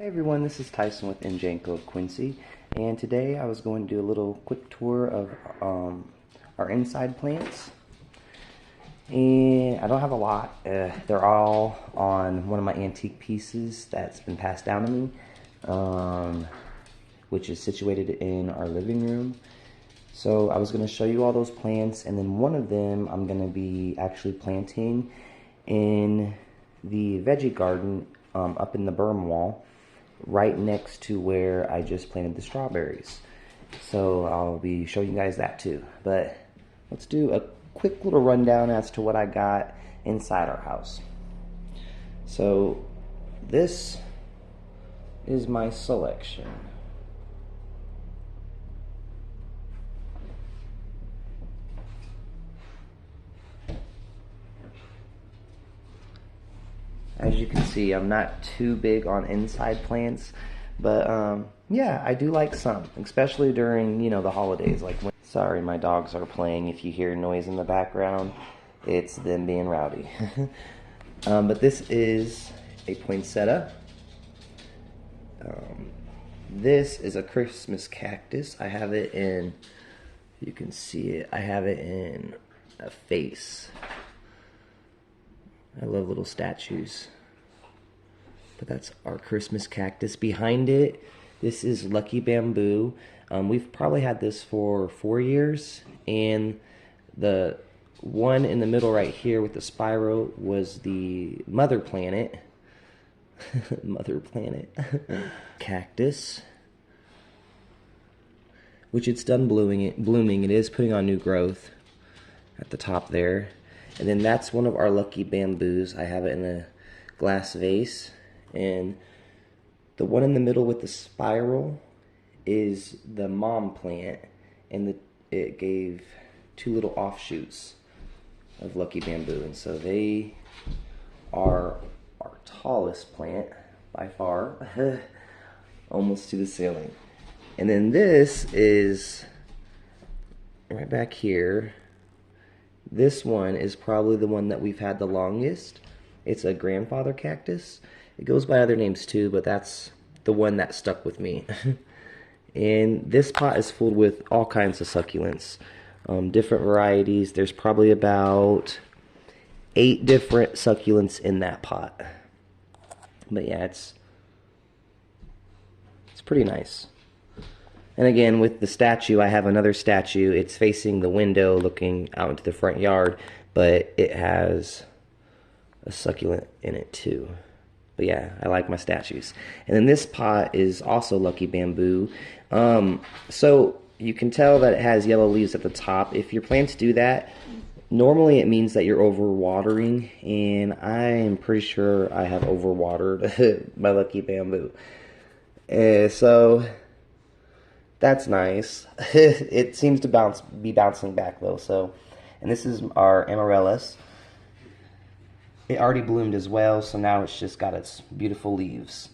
Hey everyone, this is Tyson with Njanko of Quincy, and today I was going to do a little quick tour of our inside plants. And I don't have a lot. They're all on one of my antique pieces that's been passed down to me, which is situated in our living room. So I was going to show you all those plants, and then one of them I'm going to be actually planting in the veggie garden up in the berm wall, right next to where I just planted the strawberries. So I'll be showing you guys that too. But let's do a quick little rundown as to what I got inside our house. So this is my selection. As you can see, I'm not too big on inside plants, but yeah, I do like some, especially during, the holidays. Like when, sorry, my dogs are playing. If you hear noise in the background, it's them being rowdy. But this is a poinsettia. This is a Christmas cactus. I have it in, you can see it, I have it in a vase. I love little statues. But that's our Christmas cactus. Behind it, this is Lucky Bamboo. We've probably had this for 4 years. And the one in the middle right here with the spiral was the mother planet. Mother planet. Cactus. Which it's done blooming. It is putting on new growth at the top there. And then that's one of our Lucky Bamboos. I have it in a glass vase. And the one in the middle with the spiral is the mom plant. And it gave 2 little offshoots of Lucky Bamboo. And so they are our tallest plant by far. Almost to the ceiling. And then this is right back here. This one is probably the one that we've had the longest. It's a grandfather cactus. It goes by other names too, but that's the one that stuck with me. And this pot is filled with all kinds of succulents, different varieties. There's probably about 8 different succulents in that pot. But yeah, it's pretty nice. And again, with the statue, I have another statue. It's facing the window looking out into the front yard, but it has a succulent in it too. But yeah, I like my statues. And then this pot is also Lucky Bamboo. So you can tell that it has yellow leaves at the top. If your plants do that, normally it means that you're overwatering, and I am pretty sure I have overwatered my Lucky Bamboo. So that's nice. It seems to be bouncing back though. So, and this is our amaryllis. It already bloomed as well, so now it's just got its beautiful leaves.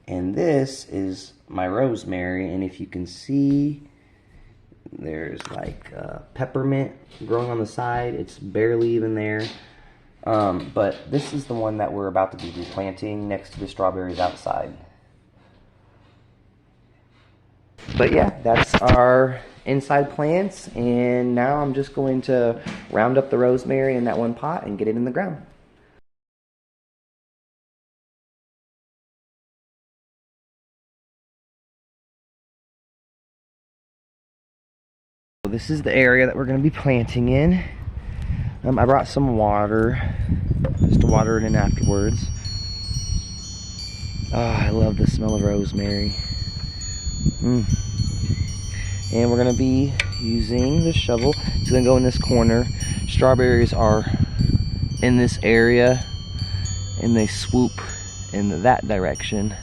And this is my rosemary, and if you can see, there's like peppermint growing on the side. It's barely even there. But this is the one that we're about to be replanting next to the strawberries outside. But yeah, that's our inside plants, and now I'm just going to round up the rosemary in that one pot and get it in the ground. So this is the area that we're going to be planting in. I brought some water, just to water it in afterwards. Oh, I love the smell of rosemary. And we're going to be using the shovel. It's going to go in this corner. Strawberries are in this area, and they swoop in that direction.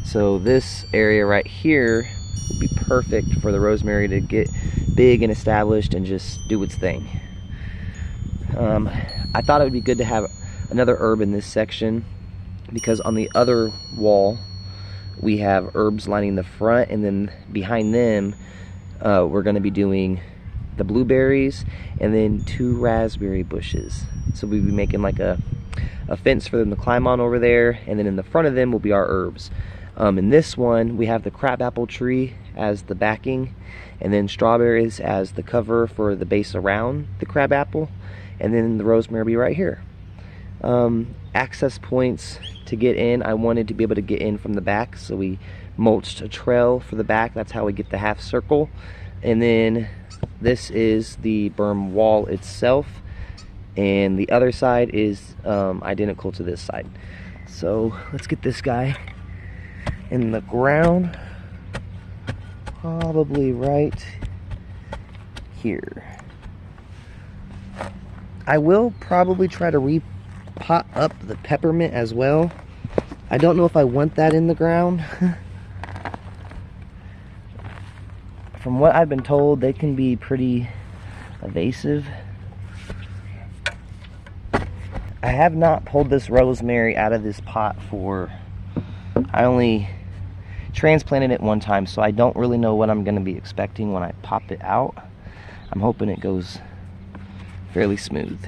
So this area right here would be perfect for the rosemary to get big and established and just do its thing. I thought it would be good to have another herb in this section, because on the other wall we have herbs lining the front, and then behind them we're going to be doing the blueberries and then 2 raspberry bushes. So we'll be making like a a fence for them to climb on over there, and then in the front of them will be our herbs. In this one, we have the crabapple tree as the backing, and then strawberries as the cover for the base around the crabapple, and then the rosemary will be right here. Access points to get in, I wanted to be able to get in from the back, so we mulched a trail for the back. That's how we get the half circle. And then this is the berm wall itself, and the other side is identical to this side. So let's get this guy in the ground, probably right here. I will probably try to repot up the peppermint as well. I don't know if I want that in the ground. From what I've been told, they can be pretty evasive. I have not pulled this rosemary out of this pot I only transplanted it one time, so I don't really know what I'm going to be expecting when I pop it out. I'm hoping it goes fairly smooth.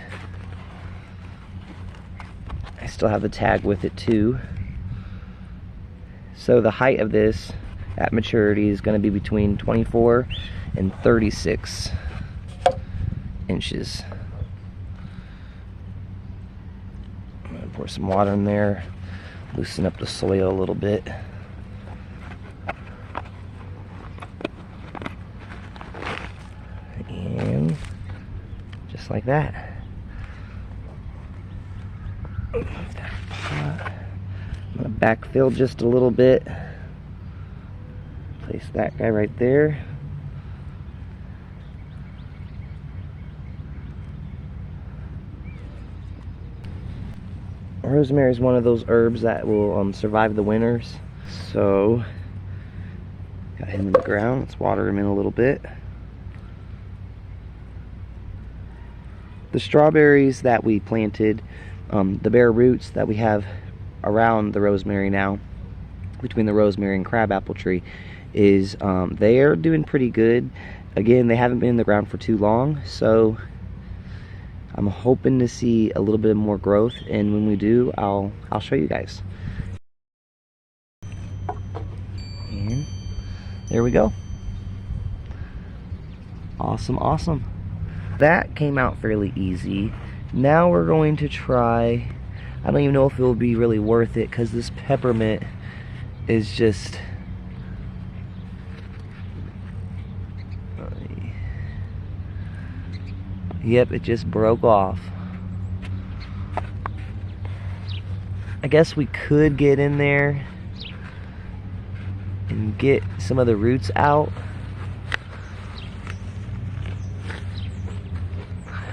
I still have the tag with it too. So the height of this at maturity is going to be between 24 and 36 inches. I'm going to pour some water in there, loosen up the soil a little bit. And just like that. Move that pot. I'm going to backfill just a little bit. Place that guy right there. Rosemary is one of those herbs that will survive the winters. So, got him in the ground. Let's water him in a little bit. The strawberries that we planted, the bare roots that we have around the rosemary now, between the rosemary and crabapple tree, is they are doing pretty good. Again, they haven't been in the ground for too long, so I'm hoping to see a little bit more growth, and when we do, I'll show you guys. And there we go. Awesome, awesome. That came out fairly easy. Now we're going to try, I don't even know if it will be really worth it, because this peppermint is just, yep, it just broke off. I guess we could get in there and get some of the roots out.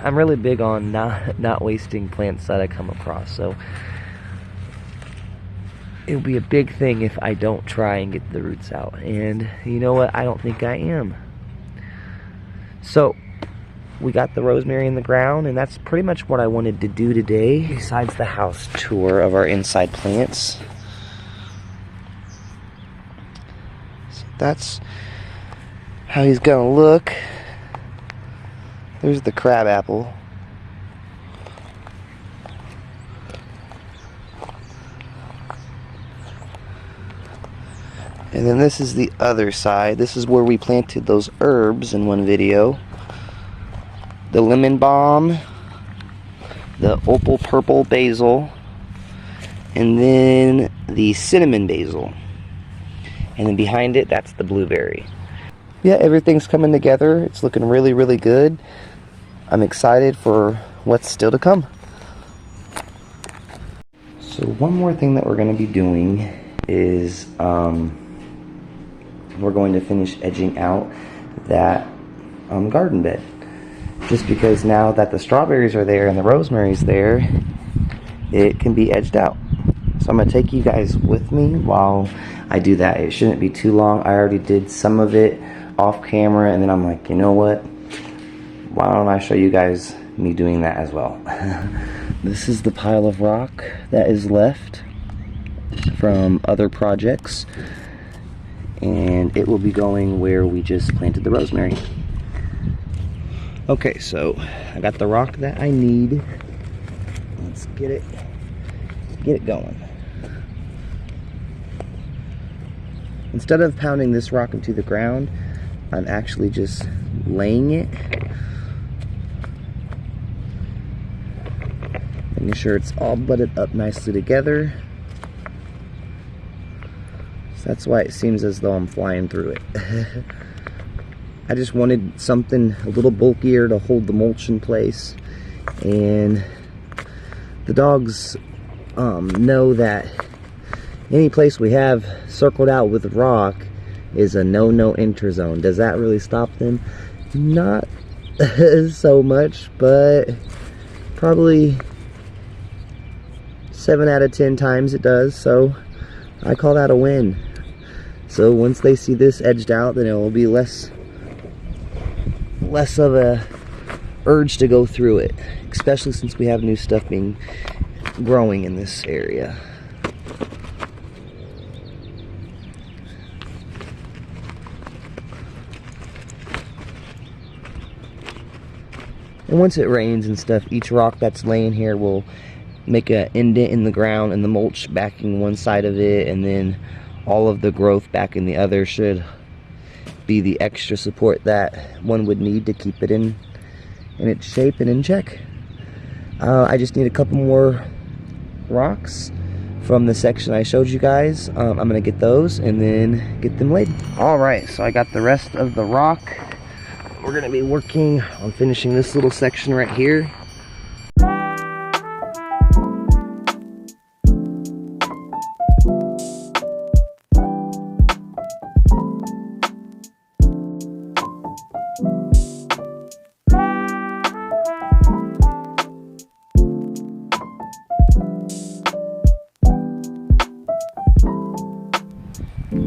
I'm really big on not wasting plants that I come across, so it'll be a big thing if I don't try and get the roots out. And you know what? I don't think I am. So we got the rosemary in the ground, and that's pretty much what I wanted to do today, besides the house tour of our inside plants. So that's how he's gonna look. There's the crabapple. And then this is the other side. This is where we planted those herbs in one video. The lemon balm, the opal purple basil, and then the cinnamon basil. And then behind it, that's the blueberry. Yeah, everything's coming together. It's looking really, really good. I'm excited for what's still to come. So one more thing that we're going to be doing is we're going to finish edging out that garden bed. Just because now that the strawberries are there and the rosemary's there, it can be edged out. So I'm going to take you guys with me while I do that. It shouldn't be too long. I already did some of it off camera, and then I'm like, you know what? Why don't I show you guys me doing that as well? This is the pile of rock that is left from other projects, and it will be going where we just planted the rosemary. Okay, so I got the rock that I need. Let's get it get it going. Instead of pounding this rock into the ground, I'm actually just laying it, making sure it's all butted up nicely together. So that's why it seems as though I'm flying through it. I just wanted something a little bulkier to hold the mulch in place, and the dogs know that any place we have circled out with rock is a no enter zone. Does that really stop them? Not so much, but probably 7 out of 10 times it does, so I call that a win. So once they see this edged out, then it will be less of a urge to go through it, especially since we have new stuff growing in this area. And once it rains and stuff, each rock that's laying here will make an indent in the ground, and the mulch backing one side of it, and then all of the growth back in the other should be the extra support that one would need to keep it in its shape and in check. I just need a couple more rocks from the section I showed you guys. I'm gonna get those and then get them laid. All right, so I got the rest of the rock. We're gonna be working on finishing this little section right here.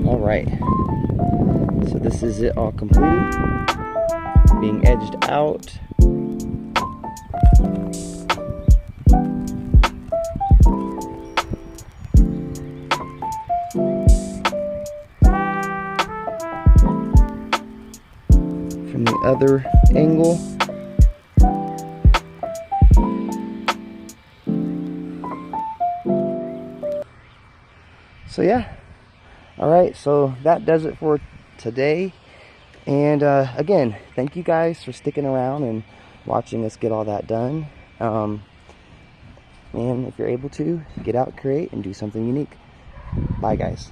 Alright, so this is it all completed, being edged out. From the other angle. So yeah. Alright, so that does it for today. And again, thank you guys for sticking around and watching us get all that done. And if you're able to, get out, create, and do something unique. Bye guys.